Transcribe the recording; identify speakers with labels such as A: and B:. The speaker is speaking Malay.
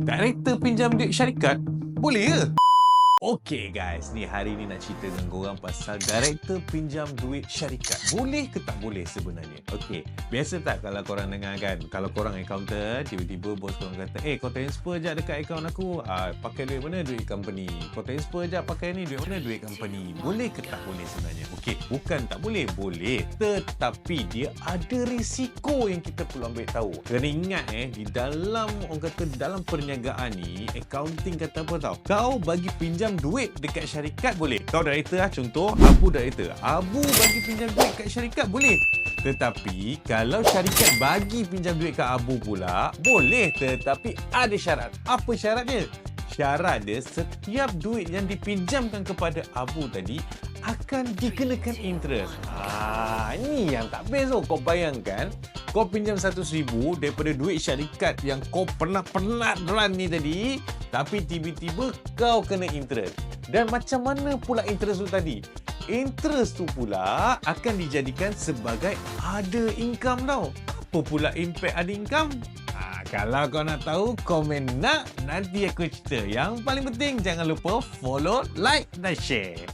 A: Director pinjam duit syarikat? Boleh ke? Okey guys, ni hari ni nak cerita dengan korang pasal director pinjam duit syarikat. Boleh ke tak boleh sebenarnya? Okey, biasa tak kalau korang dengar kan, kalau korang accountant, tiba-tiba bos korang kata, kau transfer je dekat akaun aku, pakai duit mana? Duit company. Kau transfer je pakai ni, duit mana? Duit company. Boleh ke tak boleh sebenarnya? Okey, bukan tak boleh, boleh. Tetapi dia ada risiko yang kita perlu ambil tahu. Kena ingat di dalam, orang kata dalam perniagaan ni, accounting kata apa tau? Kau bagi pinjam duit dekat syarikat boleh. Kau director contoh, Abu director. Abu bagi pinjam duit kat syarikat boleh. Tetapi kalau syarikat bagi pinjam duit kat Abu pula, boleh. Tetapi ada syarat. Apa syaratnya? Syarat dia, setiap duit yang dipinjamkan kepada Abu tadi akan dikenakan interest. Ini yang tak best. Kau bayangkan, kau pinjam 100,000 daripada duit syarikat yang kau penat-penat run ni tadi, tapi tiba-tiba kau kena interest. Dan macam mana pula interest tu tadi? Interest tu pula akan dijadikan sebagai other income tau. Apa pula impact other income? Kalau kau nak tahu, komen nak, nanti aku cerita. Yang paling penting, jangan lupa follow, like dan share.